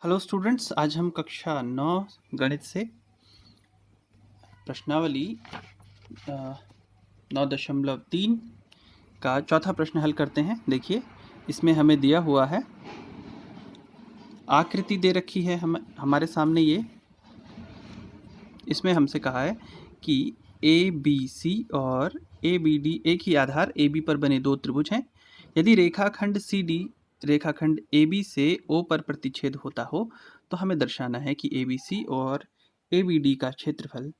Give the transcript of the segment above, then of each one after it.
Hello students, आज हम कक्षा 9 गणित से प्रश्नावली 9.3 का चौथा प्रश्न हल करते हैं। देखिए, इसमें हमें दिया हुआ है, आकृति दे रखी है हमारे सामने। ये इसमें हमसे कहा है कि ए बी सी और ए बी डी एक ही आधार ए बी पर बने दो त्रिभुज हैं। यदि रेखाखंड सी डी रेखाखंड ए बी से ओ पर प्रतिच्छेद होता हो तो हमें दर्शाना है कि ए बी सी और ए बी डी का क्षेत्रफल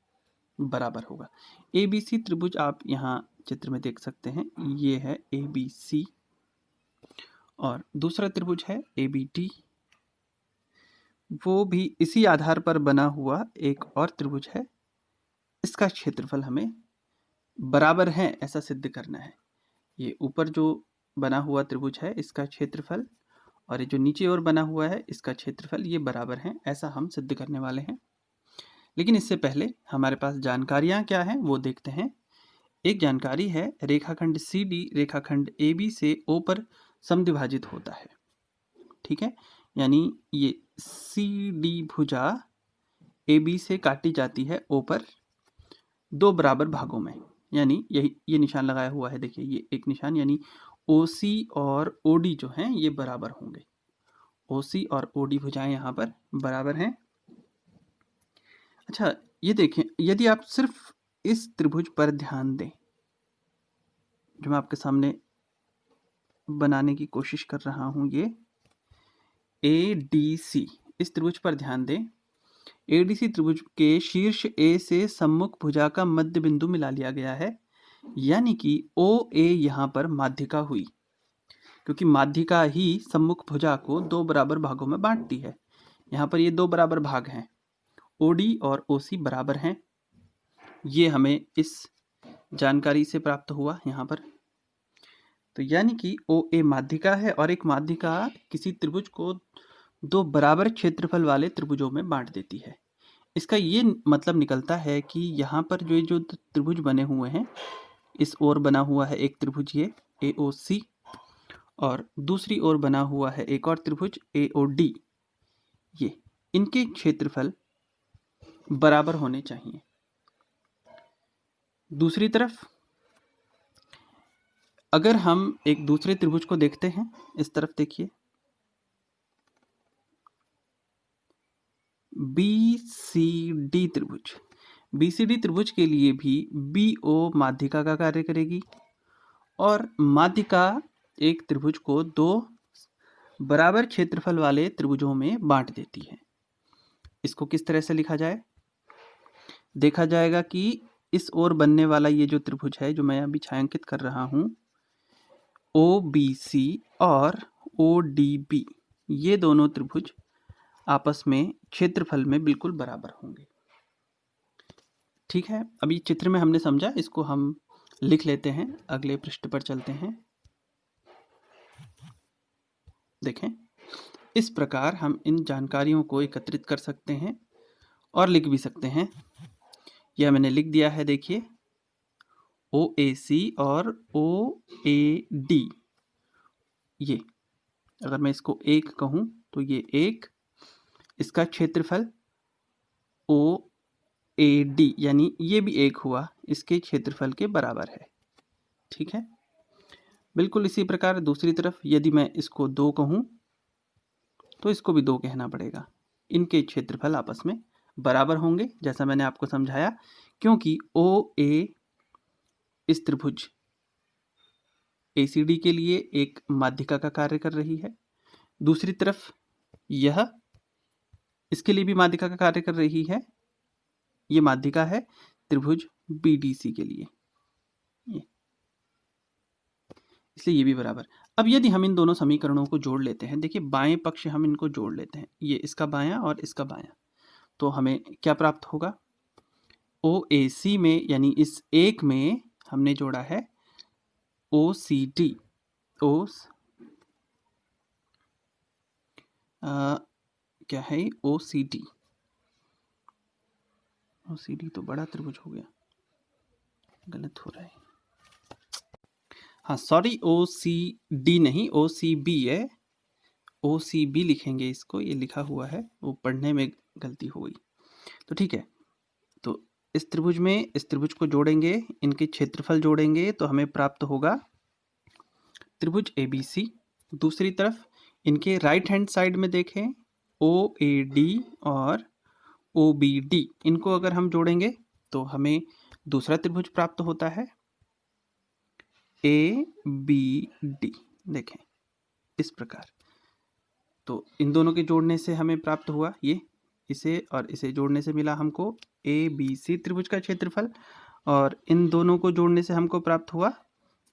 बराबर होगा। ए बी सी त्रिभुज आप यहाँ चित्र में देख सकते हैं, ये है ए बी सी और दूसरा त्रिभुज है ए बी डी। वो भी इसी आधार पर बना हुआ एक और त्रिभुज है, इसका क्षेत्रफल हमें बराबर है ऐसा सिद्ध करना है। ये ऊपर जो बना हुआ त्रिभुज है इसका क्षेत्रफल और ये जो नीचे और बना हुआ है इसका क्षेत्रफल ये बराबर हैं, ऐसा हम सिद्ध करने वाले हैं। लेकिन इससे पहले हमारे पास जानकारियां क्या हैं वो देखते हैं। एक जानकारी है, रेखाखंड सी डी रेखाखंड ए बी से ओ पर समद्विभाजित होता है। ठीक है, यानी ये सी डी भुजा ए बी से काटी जाती है ओ पर दो बराबर भागों में। यानी यही ये निशान लगाया हुआ है, देखिए ये एक निशान, यानी ओ सी और ओ डी जो हैं ये बराबर होंगे। ओ सी और ओ डी भुजाएं यहाँ पर बराबर हैं। अच्छा, ये देखें, यदि आप सिर्फ इस त्रिभुज पर ध्यान दें जो मैं आपके सामने बनाने की कोशिश कर रहा हूं, ये ए डी सी, इस त्रिभुज पर ध्यान दें। ए डी सी त्रिभुज के शीर्ष ए से सम्मुख भुजा का मध्य बिंदु मिला लिया गया है, यानी कि ओ ए यहाँ पर माध्यिका हुई, क्योंकि माध्यिका ही सम्मुख भुजा को दो बराबर भागों में बांटती है। यहाँ पर ये दो बराबर भाग हैं, ओ डी और ओ सी बराबर हैं। ये हमें इस जानकारी से प्राप्त हुआ यहाँ पर। तो यानी कि ओ ए माध्यिका है और एक माध्यिका किसी त्रिभुज को दो बराबर क्षेत्रफल वाले त्रिभुजों में बांट देती है। इसका ये मतलब निकलता है कि यहाँ पर जो त्रिभुज बने हुए हैं, इस ओर बना हुआ है एक त्रिभुज ये ए ओ सी और दूसरी ओर बना हुआ है एक और त्रिभुज ए ओ डी, ये इनके क्षेत्रफल बराबर होने चाहिए। दूसरी तरफ अगर हम एक दूसरे त्रिभुज को देखते हैं, इस तरफ देखिए, बी सी डी त्रिभुज, बी सी डी त्रिभुज के लिए भी बी ओ माध्यिका का कार्य करेगी और माध्यिका एक त्रिभुज को दो बराबर क्षेत्रफल वाले त्रिभुजों में बांट देती है। इसको किस तरह से लिखा जाए? देखा जाएगा कि इस ओर बनने वाला ये जो त्रिभुज है जो मैं अभी छायांकित कर रहा हूं, ओ बी सी और ओ डी बी, ये दोनों त्रिभुज आपस में क्षेत्रफल में बिल्कुल बराबर होंगे। ठीक है, अभी चित्र में हमने समझा, इसको हम लिख लेते हैं। अगले पृष्ठ पर चलते हैं। देखें, इस प्रकार हम इन जानकारियों को एकत्रित कर सकते हैं और लिख भी सकते हैं। यह मैंने लिख दिया है, देखिए, ओ ए सी और ओ ए डी, ये अगर मैं इसको एक कहूं तो ये एक, इसका क्षेत्रफल ओ ए डी यानी ये भी एक हुआ, इसके क्षेत्रफल के बराबर है। ठीक है, बिल्कुल इसी प्रकार दूसरी तरफ यदि मैं इसको दो कहूं तो इसको भी दो कहना पड़ेगा। इनके क्षेत्रफल आपस में बराबर होंगे, जैसा मैंने आपको समझाया, क्योंकि ओ ए इस त्रिभुज ए सी डी के लिए एक माध्यिका का कार्य कर रही है, दूसरी तरफ यह इसके लिए भी माध्यिका का कार्य कर रही है। ये माध्यिका है त्रिभुज बी डी सी के लिए, इसलिए ये भी बराबर। अब यदि हम इन दोनों समीकरणों को जोड़ लेते हैं, देखिए बाएं पक्ष हम इनको जोड़ लेते हैं, ये इसका बायां और इसका बायां, तो हमें क्या प्राप्त होगा? ओ ए सी में यानी इस एक में हमने जोड़ा है ओ सी डी, ओ क्या है ओ सी डी, ओ सी डी तो बड़ा त्रिभुज हो गया, गलत हो रहा है। हाँ सॉरी, ओ सी डी नहीं, ओ सी बी है, OCB लिखेंगे इसको, ये लिखा हुआ है, वो पढ़ने में गलती हो गई। तो ठीक है, तो इस त्रिभुज में इस त्रिभुज को जोड़ेंगे, इनके क्षेत्रफल जोड़ेंगे तो हमें प्राप्त होगा त्रिभुज ABC। दूसरी तरफ इनके राइट हैंड साइड में देखें OAD और OBD, इनको अगर हम जोड़ेंगे तो हमें दूसरा त्रिभुज प्राप्त होता है ABD। देखें इस प्रकार, तो इन दोनों के जोड़ने से हमें प्राप्त हुआ ये, इसे और इसे जोड़ने से मिला हमको ABC त्रिभुज का क्षेत्रफल, और इन दोनों को जोड़ने से हमको प्राप्त हुआ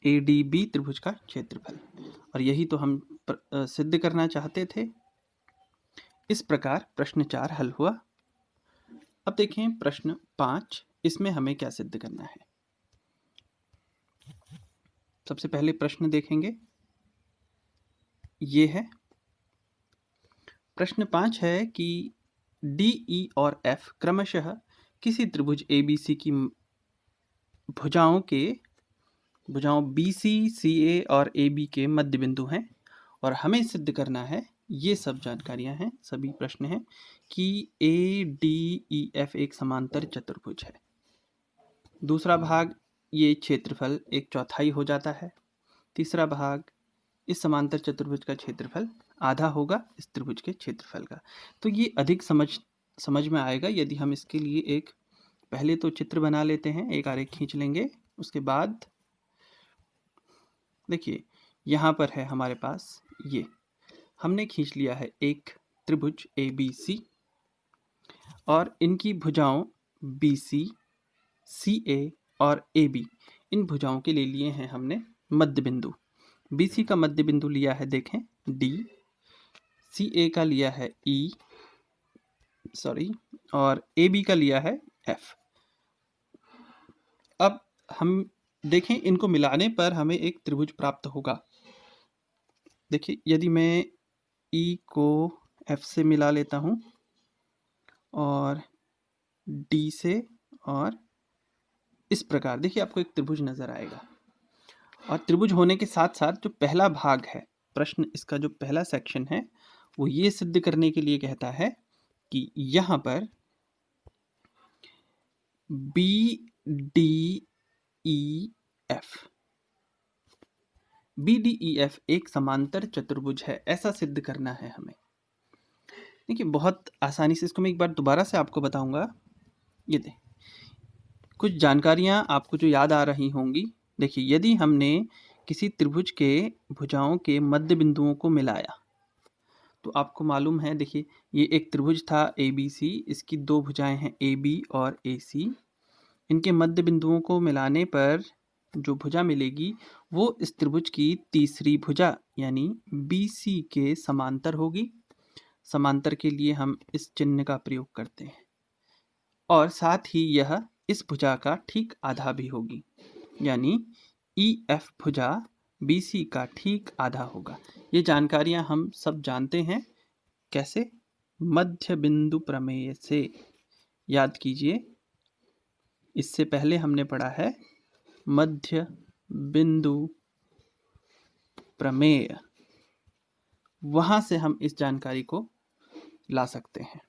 ADB त्रिभुज का क्षेत्रफल। और यही तो हम सिद्ध करना चाहते थे। इस प्रकार प्रश्न 4 हल हुआ। अब देखें प्रश्न 5, इसमें हमें क्या सिद्ध करना है। सबसे पहले प्रश्न देखेंगे, ये है प्रश्न 5 है कि D, E और F क्रमशः किसी त्रिभुज ABC की भुजाओं BC, CA और AB के मध्य बिंदु हैं, और हमें सिद्ध करना है, ये सब जानकारियां हैं, सभी प्रश्न हैं कि ADEF एक समांतर चतुर्भुज है। दूसरा भाग ये क्षेत्रफल 1/4 हो जाता है। तीसरा भाग इस समांतर चतुर्भुज का क्षेत्रफल आधा होगा इस त्रिभुज के क्षेत्रफल का। तो ये अधिक समझ में आएगा यदि हम इसके लिए एक पहले तो चित्र बना लेते हैं, एक आरेख खींच लेंगे। उसके बाद देखिए यहाँ पर है हमारे पास, ये हमने खींच लिया है एक त्रिभुज ABC, और इनकी भुजाओं BC, CA और AB, इन भुजाओं के ले लिए हैं हमने मध्य बिंदु। BC का मध्य बिंदु लिया है देखें D, CA का लिया है E, और AB का लिया है F। अब हम देखें, इनको मिलाने पर हमें एक त्रिभुज प्राप्त होगा। देखिए यदि मैं E को F से मिला लेता हूँ और D से, और इस प्रकार देखिए आपको एक त्रिभुज नजर आएगा। और त्रिभुज होने के साथ साथ जो पहला भाग है प्रश्न, इसका जो पहला सेक्शन है वो ये सिद्ध करने के लिए कहता है कि यहाँ पर BDEF एक समांतर चतुर्भुज है, ऐसा सिद्ध करना है हमें। देखिए बहुत आसानी से इसको मैं एक बार दोबारा से आपको बताऊंगा। ये दे कुछ जानकारियां आपको जो याद आ रही होंगी। देखिए यदि हमने किसी त्रिभुज के भुजाओं के मध्य बिंदुओं को मिलाया तो आपको मालूम है, देखिए ये एक त्रिभुज था ABC, इसकी दो भुजाएं हैं AB और AC। इनके मध्य बिंदुओं को मिलाने पर जो भुजा मिलेगी वो इस त्रिभुज की तीसरी भुजा यानी BC के समांतर होगी। समांतर के लिए हम इस चिन्ह का प्रयोग करते हैं, और साथ ही यह इस भुजा का ठीक आधा भी होगी, यानी EF भुजा BC का ठीक आधा होगा। ये जानकारियां हम सब जानते हैं। कैसे? मध्य बिंदु प्रमेय से। याद कीजिए, इससे पहले हमने पढ़ा है मध्य बिंदु प्रमेय, वहां से हम इस जानकारी को ला सकते हैं।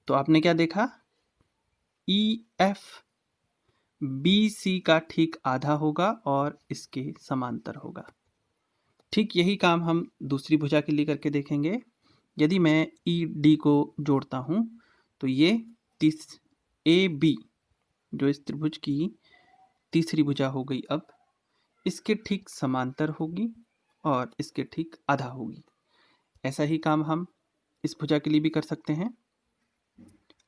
तो आपने क्या देखा? EF BC का ठीक आधा होगा और इसके समांतर होगा। ठीक यही काम हम दूसरी भुजा के लिए करके देखेंगे। यदि मैं ED को जोड़ता हूं तो ये AB जो इस त्रिभुज की तीसरी भुजा हो गई, अब इसके ठीक समांतर होगी और इसके ठीक आधा होगी। ऐसा ही काम हम इस भुजा के लिए भी कर सकते हैं।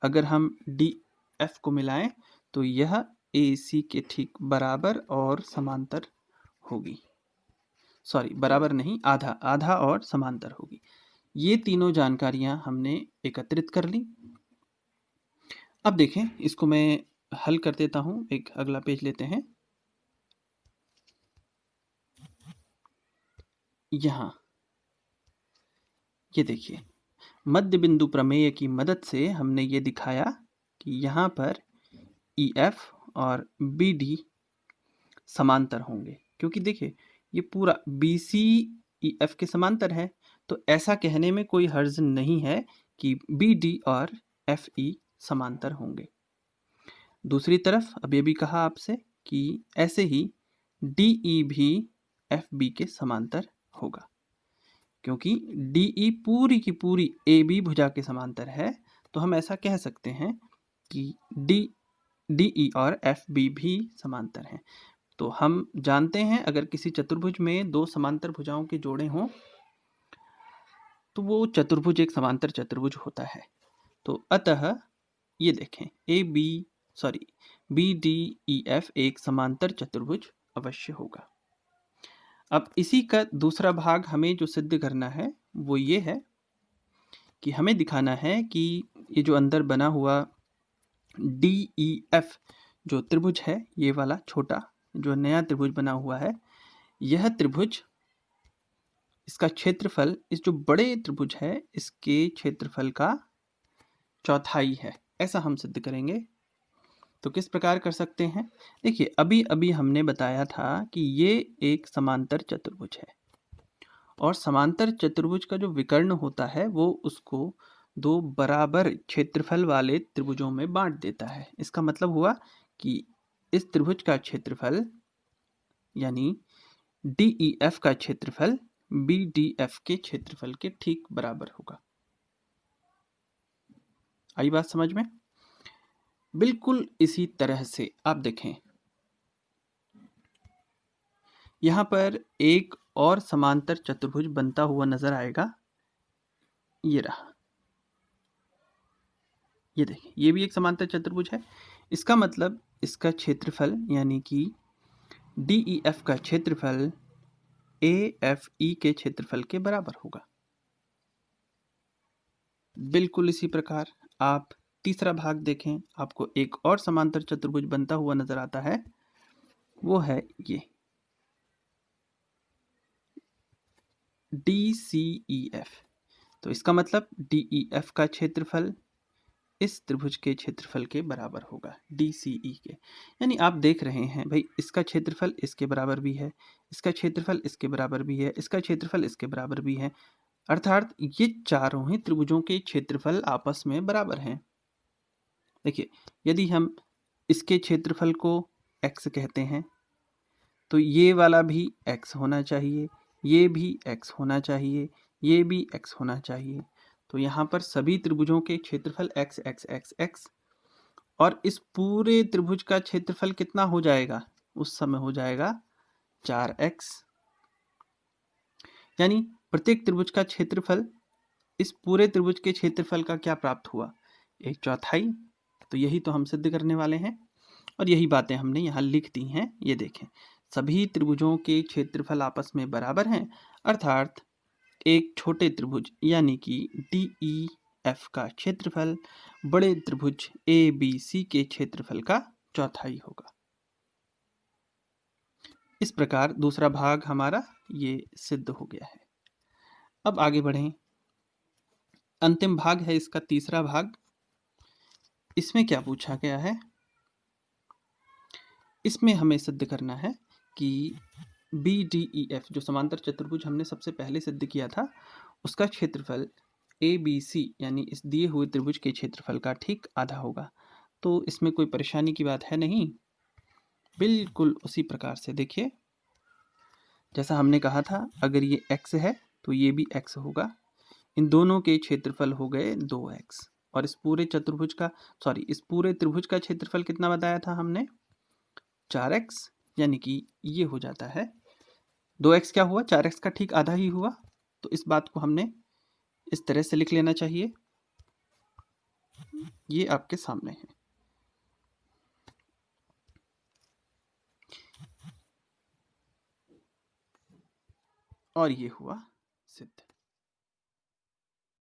अगर हम DF को मिलाएं तो यह AC के ठीक बराबर और समांतर होगी। बराबर नहीं, आधा और समांतर होगी। ये तीनों जानकारियां हमने एकत्रित कर ली। अब देखें, इसको मैं हल कर देता हूं। एक अगला पेज लेते हैं। यहां ये देखिए, मध्य बिंदु प्रमेय की मदद से हमने ये दिखाया कि यहाँ पर EF और BD समांतर होंगे, क्योंकि देखिए ये पूरा BC EF के समांतर है, तो ऐसा कहने में कोई हर्ज नहीं है कि बी डी और एफ ई समांतर होंगे। दूसरी तरफ अब ये भी कहा आपसे कि ऐसे ही डी ई भी एफ बी के समांतर होगा, क्योंकि डी ई पूरी की पूरी ए बी भुजा के समांतर है, तो हम ऐसा कह सकते हैं कि डी ई और एफ बी भी समांतर हैं। तो हम जानते हैं अगर किसी चतुर्भुज में दो समांतर भुजाओं के जोड़े हों तो वो चतुर्भुज एक समांतर चतुर्भुज होता है। तो अतः ये देखें बी डी ई एफ एक समांतर चतुर्भुज अवश्य होगा। अब इसी का दूसरा भाग हमें जो सिद्ध करना है वो ये है कि हमें दिखाना है कि ये जो अंदर बना हुआ डी ई एफ जो त्रिभुज है, ये वाला छोटा जो नया त्रिभुज बना हुआ है, यह त्रिभुज, इसका क्षेत्रफल इस जो बड़े त्रिभुज है इसके क्षेत्रफल का चौथाई है, ऐसा हम सिद्ध करेंगे। तो किस प्रकार कर सकते हैं? देखिए अभी अभी हमने बताया था कि ये एक समांतर चतुर्भुज है और समांतर चतुर्भुज का जो विकर्ण होता है वो उसको दो बराबर क्षेत्रफल वाले त्रिभुजों में बांट देता है। इसका मतलब हुआ कि इस त्रिभुज का क्षेत्रफल यानी डी ई एफ का क्षेत्रफल बी डी एफ के क्षेत्रफल के ठीक बराबर होगा। आई बात समझ में? बिल्कुल इसी तरह से आप देखें यहां पर एक और समांतर चतुर्भुज बनता हुआ नजर आएगा, ये रहा, ये देखिए ये भी एक समांतर चतुर्भुज है। इसका मतलब इसका क्षेत्रफल यानी कि डी ई एफ का क्षेत्रफल ए एफ ई के क्षेत्रफल के बराबर होगा। बिल्कुल इसी प्रकार आप तीसरा भाग देखें, आपको एक और समांतर चतुर्भुज बनता हुआ नजर आता है, वो है ये डी सी ई एफ। तो इसका मतलब डी ई एफ का क्षेत्रफल इस त्रिभुज के क्षेत्रफल के बराबर होगा, डी सी ई के। यानी आप देख रहे हैं भाई इसका क्षेत्रफल इसके बराबर भी है, इसका क्षेत्रफल इसके बराबर भी है, इसका क्षेत्रफल इसके बराबर भी है, अर्थात ये चारों ही त्रिभुजों के क्षेत्रफल आपस में बराबर हैं। देखिए यदि हम इसके क्षेत्रफल को x कहते हैं तो ये वाला भी x होना चाहिए, ये भी x होना चाहिए, ये भी x होना चाहिए। तो यहाँ पर सभी त्रिभुजों के क्षेत्रफल x x x x और इस पूरे त्रिभुज का क्षेत्रफल कितना हो जाएगा? उस समय हो जाएगा 4x। यानी प्रत्येक त्रिभुज का क्षेत्रफल इस पूरे त्रिभुज के क्षेत्रफल का क्या प्राप्त हुआ? एक चौथाई। तो यही तो हम सिद्ध करने वाले हैं और यही बातें हमने यहाँ लिख दी हैं। ये देखें सभी त्रिभुजों के क्षेत्रफल आपस में बराबर हैं, अर्थात एक छोटे त्रिभुज यानी कि डी ई एफ का क्षेत्रफल बड़े त्रिभुज ए बी सी के क्षेत्रफल का चौथाई होगा। इस प्रकार दूसरा भाग हमारा ये सिद्ध हो गया है। अब आगे बढ़ें, अंतिम भाग है इसका तीसरा भाग। इसमें क्या पूछा गया है? इसमें हमें सिद्ध करना है कि बी डी ई एफ जो समांतर चतुर्भुज हमने सबसे पहले सिद्ध किया था उसका क्षेत्रफल ए बी सी यानी इस दिए हुए त्रिभुज के क्षेत्रफल का ठीक आधा होगा। तो इसमें कोई परेशानी की बात है नहीं, बिल्कुल उसी प्रकार से देखिए जैसा हमने कहा था, अगर ये x है तो ये भी x होगा। इन दोनों के क्षेत्रफल हो गए 2x और इस पूरे त्रिभुज का क्षेत्रफल कितना बताया था हमने? 4x, यानी कि ये हो जाता है 2x क्या हुआ? 4x का ठीक आधा ही हुआ। तो इस बात को हमने इस तरह से लिख लेना चाहिए, ये आपके सामने है। और ये हुआ सिद्ध।